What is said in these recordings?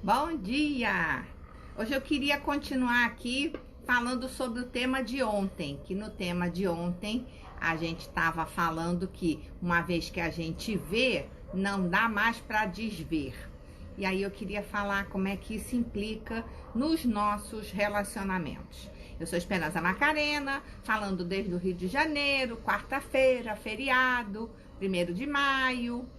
Bom dia! Hoje eu queria continuar aqui falando sobre o tema de ontem, que no tema de ontem a gente estava falando que uma vez que a gente vê, não dá mais para desver. E aí eu queria falar como é que isso implica nos nossos relacionamentos. Eu sou Esperança Macarena, falando desde o Rio de Janeiro, quarta-feira, feriado, 1º de maio.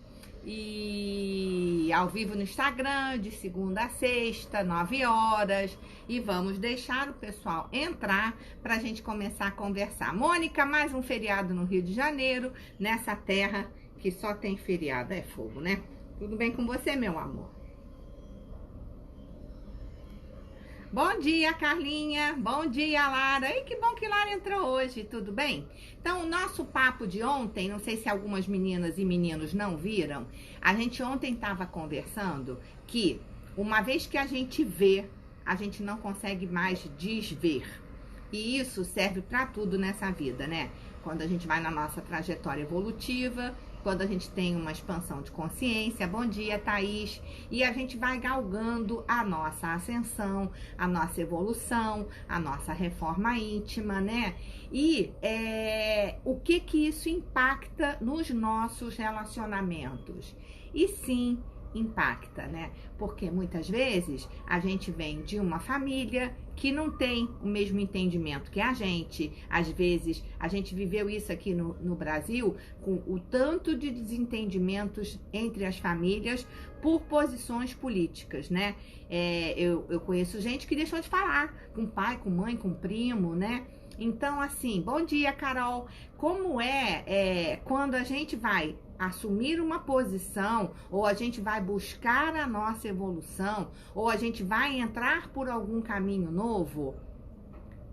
E ao vivo no Instagram, de segunda a sexta, 9 horas. E vamos deixar o pessoal entrar para a gente começar a conversar. Mônica, mais um feriado no Rio de Janeiro, nessa terra que só tem feriado, é fogo, né? Tudo bem com você, meu amor? Bom dia, Carlinha. Bom dia, Lara. E que bom que Lara entrou hoje, tudo bem? Então, o nosso papo de ontem, não sei se algumas meninas e meninos não viram, a gente ontem estava conversando que uma vez que a gente vê, a gente não consegue mais desver. E isso serve para tudo nessa vida, né? Quando a gente vai na nossa trajetória evolutiva, quando a gente tem uma expansão de consciência, bom dia, Thaís, e a gente vai galgando a nossa ascensão, a nossa evolução, a nossa reforma íntima, né? E o que isso impacta nos nossos relacionamentos? E sim, impacta, né? Porque muitas vezes a gente vem de uma família que não tem o mesmo entendimento que a gente. Às vezes, a gente viveu isso aqui no Brasil, com o tanto de desentendimentos entre as famílias por posições políticas, né? Eu conheço gente que deixou de falar com pai, com mãe, com primo, né? Então, assim, bom dia, Carol. Como quando a gente vai assumir uma posição, ou a gente vai buscar a nossa evolução, ou a gente vai entrar por algum caminho novo,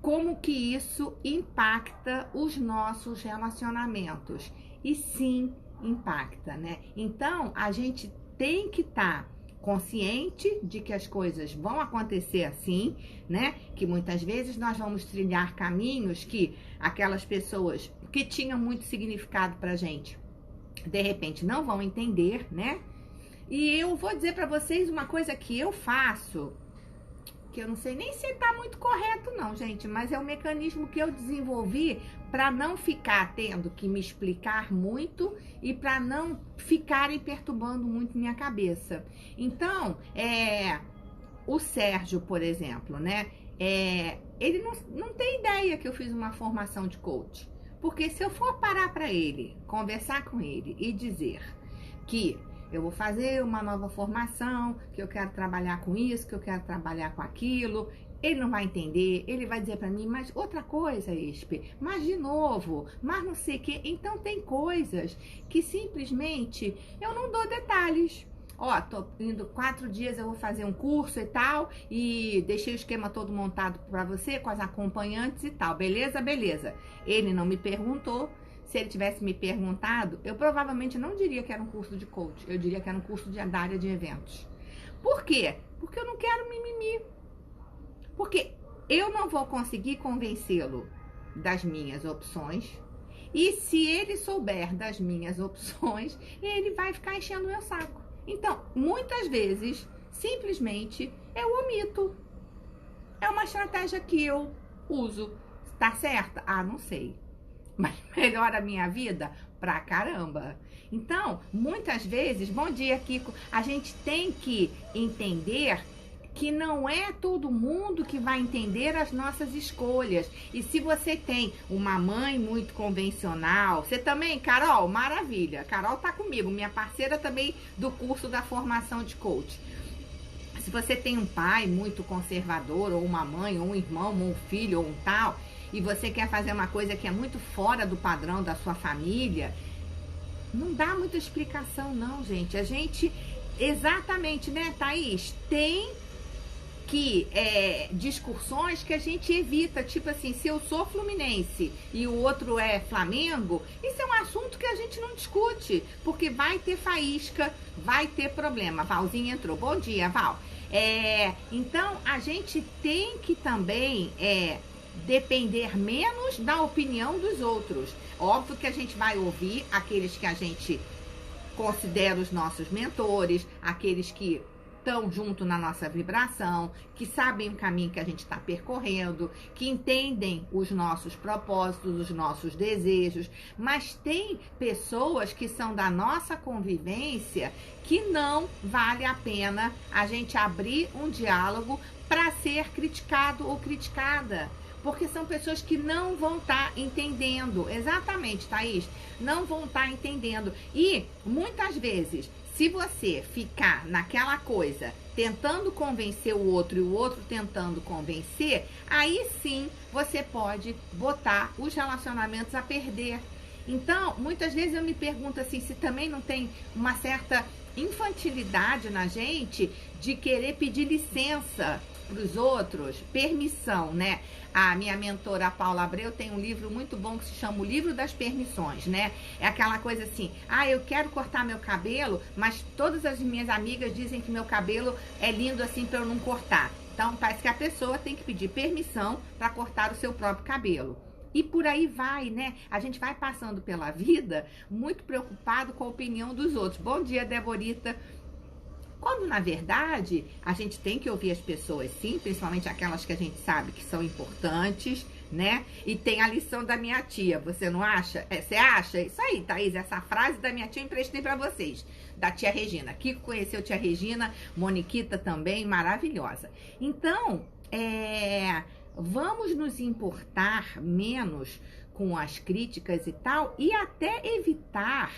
como que isso impacta os nossos relacionamentos? E sim, impacta, né? Então, a gente tem que estar consciente de que as coisas vão acontecer assim, né? Que muitas vezes nós vamos trilhar caminhos que aquelas pessoas que tinham muito significado pra gente, de repente não vão entender, né? E eu vou dizer pra vocês uma coisa que eu faço, que eu não sei nem se tá muito correto não, gente, mas é um mecanismo que eu desenvolvi para não ficar tendo que me explicar muito e para não ficarem perturbando muito minha cabeça. Então, o Sérgio, por exemplo, né? Ele não tem ideia que eu fiz uma formação de coach. Porque se eu for parar para ele, conversar com ele e dizer que eu vou fazer uma nova formação, que eu quero trabalhar com isso, que eu quero trabalhar com aquilo, ele não vai entender, ele vai dizer para mim, mas outra coisa, Espe, mas de novo, mas não sei o que. Então tem coisas que simplesmente eu não dou detalhes. Ó, tô indo 4 dias, eu vou fazer um curso e tal, e deixei o esquema todo montado pra você, com as acompanhantes e tal, beleza? Beleza. Ele não me perguntou. Se ele tivesse me perguntado, eu provavelmente não diria que era um curso de coach, eu diria que era um curso da área de eventos. Por quê? Porque eu não quero mimimi. Porque eu não vou conseguir convencê-lo das minhas opções, e se ele souber das minhas opções, ele vai ficar enchendo o meu saco. Então, muitas vezes, simplesmente, eu omito. É uma estratégia que eu uso. Tá certa? Ah, não sei. Mas melhora a minha vida pra caramba. Então, muitas vezes, bom dia, Kiko, a gente tem que entender que não é todo mundo que vai entender as nossas escolhas. E se você tem uma mãe muito convencional, você também, Carol, maravilha. Carol tá comigo, minha parceira também do curso da formação de coach. Se você tem um pai muito conservador, ou uma mãe, ou um irmão, ou um filho, ou um tal, e você quer fazer uma coisa que é muito fora do padrão da sua família, não dá muita explicação não, gente. A gente, exatamente, né, Thaís, tem que discussões que a gente evita, tipo assim, se eu sou fluminense e o outro é Flamengo, isso é um assunto que a gente não discute, porque vai ter faísca, vai ter problema. Valzinha entrou, bom dia, Val. Então, a gente tem que também depender menos da opinião dos outros. Óbvio que a gente vai ouvir aqueles que a gente considera os nossos mentores, aqueles que estão junto na nossa vibração, que sabem o caminho que a gente está percorrendo, que entendem os nossos propósitos, os nossos desejos, mas tem pessoas que são da nossa convivência que não vale a pena a gente abrir um diálogo para ser criticado ou criticada. Porque são pessoas que não vão estar entendendo. Exatamente, Thaís. Não vão estar entendendo. E, muitas vezes, se você ficar naquela coisa, tentando convencer o outro e o outro tentando convencer, aí sim você pode botar os relacionamentos a perder. Então, muitas vezes eu me pergunto assim, se também não tem uma certa infantilidade na gente de querer pedir licença para os outros, permissão, né? A minha mentora, a Paula Abreu, tem um livro muito bom que se chama O Livro das Permissões, né? É aquela coisa assim, eu quero cortar meu cabelo, mas todas as minhas amigas dizem que meu cabelo é lindo assim para eu não cortar. Então, parece que a pessoa tem que pedir permissão para cortar o seu próprio cabelo. E por aí vai, né? A gente vai passando pela vida muito preocupado com a opinião dos outros. Bom dia, Deborita. Quando, na verdade, a gente tem que ouvir as pessoas, sim, principalmente aquelas que a gente sabe que são importantes, né? E tem a lição da minha tia, você não acha? Você acha? Isso aí, Thaís, essa frase da minha tia eu emprestei pra vocês, da tia Regina. Kiko conheceu a tia Regina, Moniquita também, maravilhosa. Então, vamos nos importar menos com as críticas e tal, e até evitar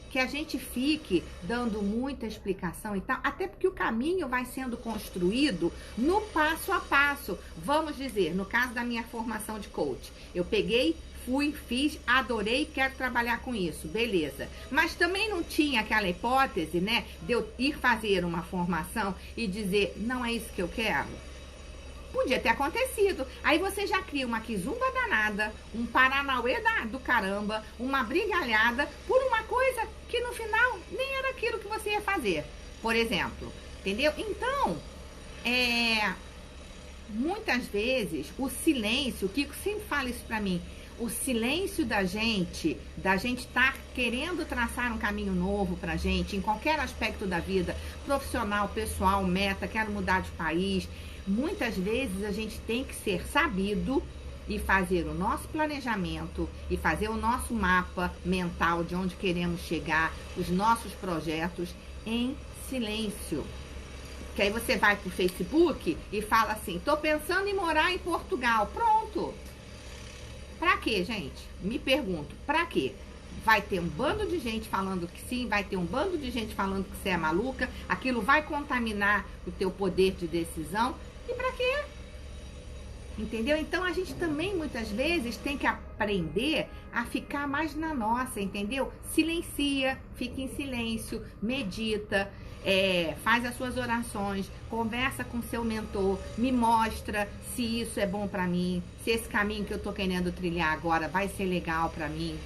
que a gente fique dando muita explicação e tal, até porque o caminho vai sendo construído no passo a passo. Vamos dizer, no caso da minha formação de coach, eu peguei, fui, fiz, adorei, quero trabalhar com isso, beleza. Mas também não tinha aquela hipótese, né, de eu ir fazer uma formação e dizer, não é isso que eu quero. Podia ter acontecido. Aí você já cria uma quizumba danada, um paranauê do caramba, uma brigalhada por uma coisa que no final nem era aquilo que você ia fazer, por exemplo. Entendeu? Então, muitas vezes o silêncio, o Kiko sempre fala isso pra mim, o silêncio da gente estar querendo traçar um caminho novo pra gente, em qualquer aspecto da vida, profissional, pessoal, meta, quero mudar de país. Muitas vezes a gente tem que ser sabido e fazer o nosso planejamento e fazer o nosso mapa mental de onde queremos chegar, os nossos projetos em silêncio. Que aí você vai pro Facebook e fala assim, tô pensando em morar em Portugal. Pronto. Pra quê, gente? Me pergunto, pra quê? Vai ter um bando de gente falando que sim, vai ter um bando de gente falando que você é maluca, aquilo vai contaminar o teu poder de decisão. E pra quê? Entendeu? Então a gente também muitas vezes tem que aprender a ficar mais na nossa, entendeu? Silencia, fica em silêncio, medita, faz as suas orações, conversa com seu mentor, me mostra se isso é bom pra mim, se esse caminho que eu tô querendo trilhar agora vai ser legal pra mim.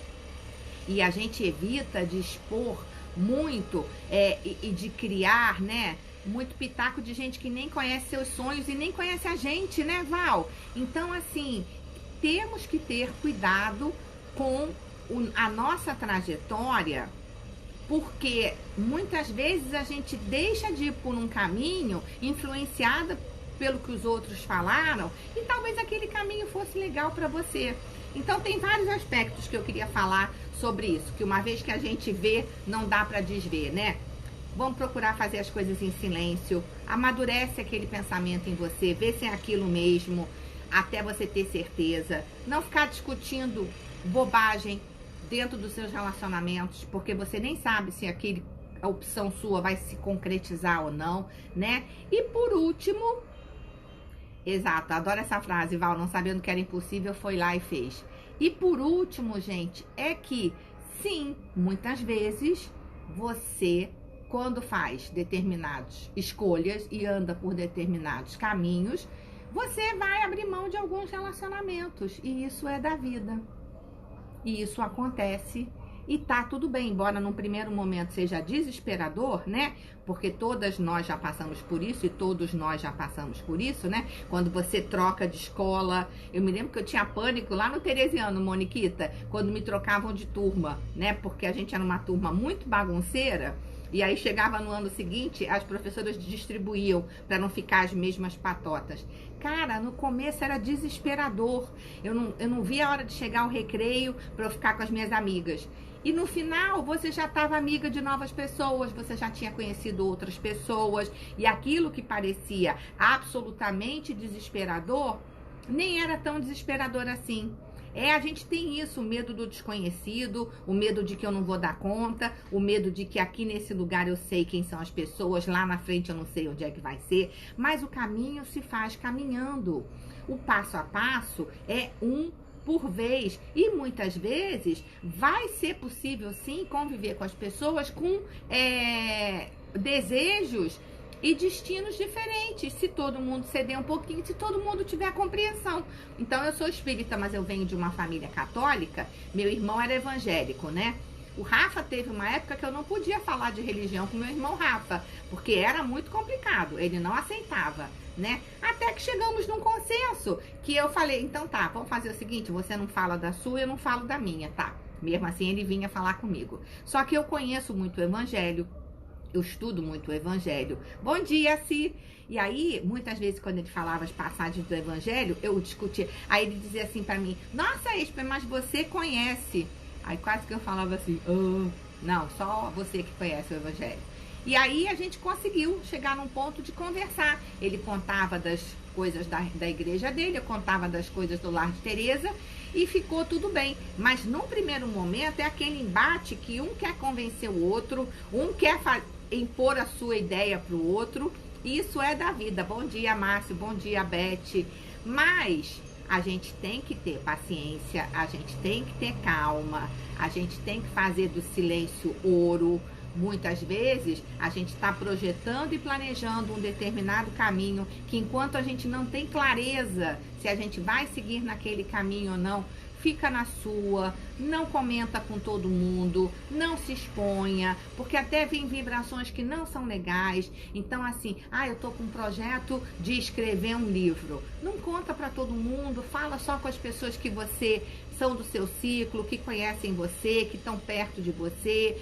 E a gente evita de expor muito e de criar, né? Muito pitaco de gente que nem conhece seus sonhos e nem conhece a gente, né, Val? Então, assim, temos que ter cuidado com a nossa trajetória, porque muitas vezes a gente deixa de ir por um caminho influenciada pelo que os outros falaram e talvez aquele caminho fosse legal para você. Então, tem vários aspectos que eu queria falar sobre isso, que uma vez que a gente vê, não dá para desver, né? Vamos procurar fazer as coisas em silêncio, amadurece aquele pensamento em você, vê se é aquilo mesmo, até você ter certeza. Não ficar discutindo bobagem dentro dos seus relacionamentos, porque você nem sabe se a opção sua vai se concretizar ou não, né? E por último, exato, adoro essa frase, Val, não sabendo que era impossível, foi lá e fez. E por último, gente, é que sim, muitas vezes você, quando faz determinadas escolhas e anda por determinados caminhos, você vai abrir mão de alguns relacionamentos. E isso é da vida. E isso acontece e tá tudo bem, embora num primeiro momento seja desesperador, né? Porque todas nós já passamos por isso e todos nós já passamos por isso, né? Quando você troca de escola. Eu me lembro que eu tinha pânico lá no Teresiano, Moniquita, quando me trocavam de turma, né? Porque a gente era uma turma muito bagunceira. E aí chegava no ano seguinte, as professoras distribuíam para não ficar as mesmas patotas. Cara, no começo era desesperador. Eu não via a hora de chegar ao recreio para eu ficar com as minhas amigas. E no final, você já estava amiga de novas pessoas, você já tinha conhecido outras pessoas. E aquilo que parecia absolutamente desesperador, nem era tão desesperador assim. A gente tem isso, o medo do desconhecido, o medo de que eu não vou dar conta, o medo de que aqui nesse lugar eu sei quem são as pessoas, lá na frente eu não sei onde é que vai ser, mas o caminho se faz caminhando. O passo a passo é um por vez, e muitas vezes vai ser possível sim conviver com as pessoas com desejos e destinos diferentes, se todo mundo ceder um pouquinho, se todo mundo tiver compreensão. Então, eu sou espírita, mas eu venho de uma família católica, meu irmão era evangélico, né? O Rafa teve uma época que eu não podia falar de religião com meu irmão Rafa, porque era muito complicado, ele não aceitava, né? Até que chegamos num consenso, que eu falei, então tá, vamos fazer o seguinte, você não fala da sua, eu não falo da minha, tá? Mesmo assim, ele vinha falar comigo. Só que eu conheço muito o evangelho, eu estudo muito o evangelho. Bom dia, Si. E aí, muitas vezes, quando ele falava as passagens do evangelho, eu discutia. Aí ele dizia assim pra mim, nossa, Esper, mas você conhece. Aí quase que eu falava assim, não, só você que conhece o evangelho. E aí a gente conseguiu chegar num ponto de conversar. Ele contava das coisas da igreja dele, eu contava das coisas do Lar de Teresa, e ficou tudo bem. Mas num primeiro momento é aquele embate que um quer convencer o outro, um quer impor a sua ideia para o outro. Isso é da vida. Bom dia, Márcio, bom dia, Beth. Mas a gente tem que ter paciência, a gente tem que ter calma, a gente tem que fazer do silêncio ouro. Muitas vezes a gente está projetando e planejando um determinado caminho que, enquanto a gente não tem clareza se a gente vai seguir naquele caminho ou não, fica na sua, não comenta com todo mundo, não se exponha, porque até vem vibrações que não são legais. Então, assim, eu tô com um projeto de escrever um livro. Não conta para todo mundo, fala só com as pessoas que você são do seu ciclo, que conhecem você, que estão perto de você.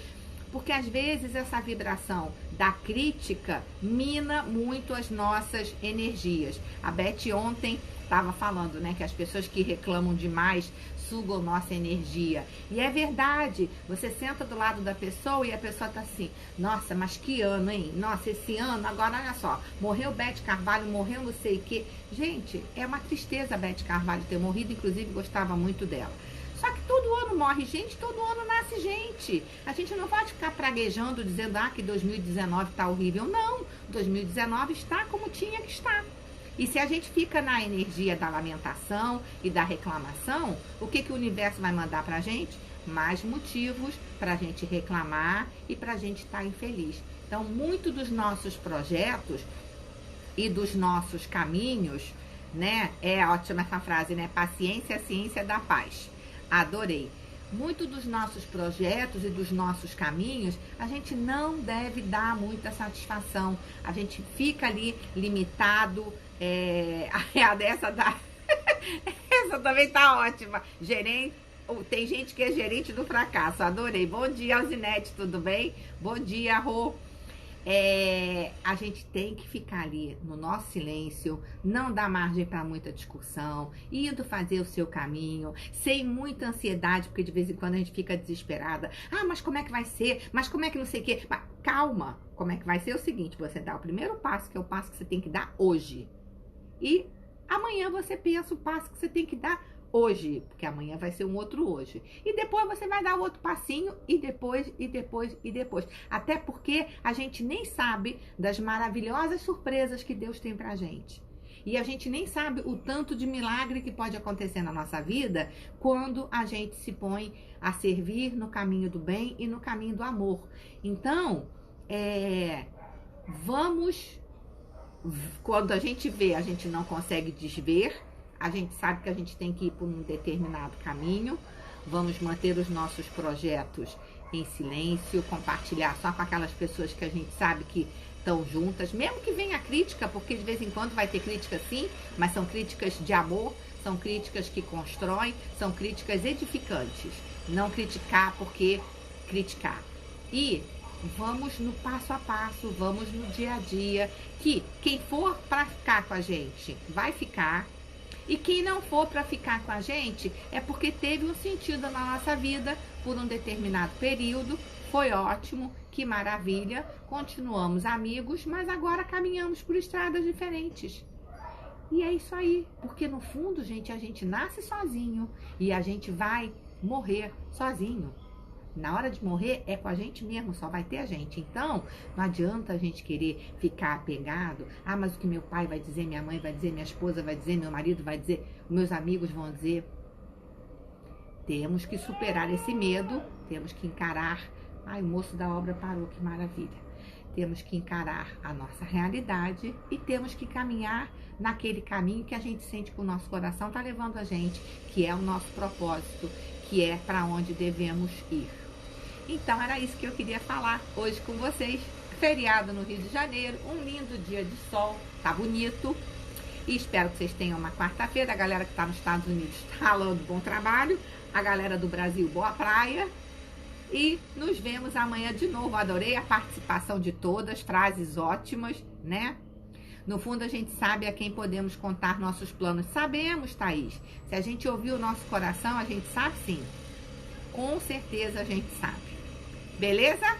Porque às vezes essa vibração da crítica mina muito as nossas energias. A Beth ontem estava falando, né, que as pessoas que reclamam demais sugam nossa energia. E é verdade, você senta do lado da pessoa e a pessoa tá assim, nossa, mas que ano, hein? Nossa, esse ano, agora olha só, morreu Beth Carvalho, morreu não sei o quê. Gente, é uma tristeza a Beth Carvalho ter morrido, inclusive gostava muito dela. Só que todo ano morre gente, todo ano nasce gente. A gente não pode ficar praguejando, dizendo que 2019 tá horrível. Não, 2019 está como tinha que estar. E se a gente fica na energia da lamentação e da reclamação, o que o universo vai mandar pra gente? Mais motivos pra gente reclamar e pra gente estar infeliz. Então, muito dos nossos projetos e dos nossos caminhos, né? É ótima essa frase, né? Paciência é a ciência da paz. Adorei. Muito dos nossos projetos e dos nossos caminhos, a gente não deve dar muita satisfação. A gente fica ali limitado. Essa também tá ótima. Gerente. Tem gente que é gerente do fracasso. Adorei. Bom dia, Alzinete, tudo bem? Bom dia, Rô. A gente tem que ficar ali no nosso silêncio, não dar margem para muita discussão, indo fazer o seu caminho, sem muita ansiedade, porque de vez em quando a gente fica desesperada. Mas como é que vai ser? Mas como é que não sei o quê? Mas, calma, como é que vai ser? É o seguinte, você dá o primeiro passo, que é o passo que você tem que dar hoje. E amanhã você pensa o passo que você tem que dar hoje, porque amanhã vai ser um outro hoje. E depois você vai dar o outro passinho, e depois, e depois, e depois. Até porque a gente nem sabe das maravilhosas surpresas que Deus tem pra gente. E a gente nem sabe o tanto de milagre que pode acontecer na nossa vida quando a gente se põe a servir no caminho do bem e no caminho do amor. Então, quando a gente vê, a gente não consegue desver, a gente sabe que a gente tem que ir por um determinado caminho. Vamos manter os nossos projetos em silêncio, compartilhar só com aquelas pessoas que a gente sabe que estão juntas, mesmo que venha crítica, porque de vez em quando vai ter crítica sim, mas são críticas de amor, são críticas que constroem, são críticas edificantes. Não criticar porque criticar. E vamos no passo a passo, vamos no dia a dia, que quem for para ficar com a gente vai ficar, e quem não for para ficar com a gente é porque teve um sentido na nossa vida por um determinado período, foi ótimo, que maravilha, continuamos amigos, mas agora caminhamos por estradas diferentes. E é isso aí, porque no fundo, gente, a gente nasce sozinho e a gente vai morrer sozinho. Na hora de morrer é com a gente mesmo, só vai ter a gente. Então, não adianta a gente querer ficar apegado. Ah, mas o que meu pai vai dizer, minha mãe vai dizer, minha esposa vai dizer, meu marido vai dizer, meus amigos vão dizer. Temos que superar esse medo, temos que encarar. Ai, o moço da obra parou, que maravilha. Temos que encarar a nossa realidade e temos que caminhar naquele caminho que a gente sente que o nosso coração está levando a gente, que é o nosso propósito, que é para onde devemos ir. Então era isso que eu queria falar hoje com vocês. Feriado no Rio de Janeiro, um lindo dia de sol, tá bonito. E espero que vocês tenham uma quarta-feira. A galera que está nos Estados Unidos falando bom trabalho, a galera do Brasil, boa praia. E nos vemos amanhã de novo. Adorei a participação de todas, frases ótimas, né? No fundo, a gente sabe a quem podemos contar nossos planos. Sabemos, Thaís. Se a gente ouvir o nosso coração, a gente sabe sim. Com certeza a gente sabe. Beleza?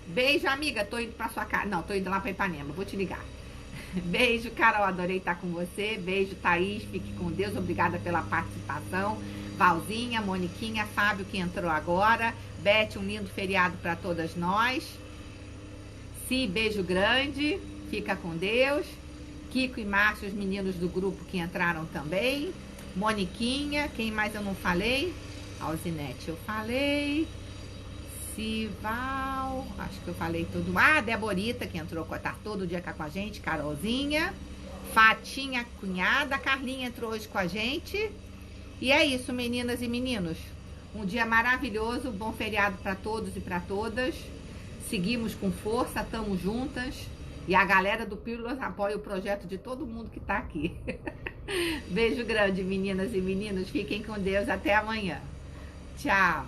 Beijo, amiga. Tô indo pra sua casa. Não, tô indo lá pra Ipanema. Vou te ligar. Beijo, Carol. Adorei estar com você. Beijo, Thaís. Fique com Deus. Obrigada pela participação. Valzinha, Moniquinha, Fábio que entrou agora. Beth, um lindo feriado para todas nós. Si, beijo grande. Fica com Deus. Kiko e Márcio, os meninos do grupo que entraram também. Moniquinha, quem mais eu não falei? Alzinete, eu falei. Sival, acho que eu falei tudo. Ah, Deborita, que entrou, tá todo dia cá com a gente. Carolzinha. Fatinha, cunhada. Carlinha entrou hoje com a gente. E é isso, meninas e meninos. Um dia maravilhoso, bom feriado para todos e para todas. Seguimos com força, estamos juntas. E a galera do Pílulas apoia o projeto de todo mundo que está aqui. Beijo grande, meninas e meninos. Fiquem com Deus. Até amanhã. Tchau.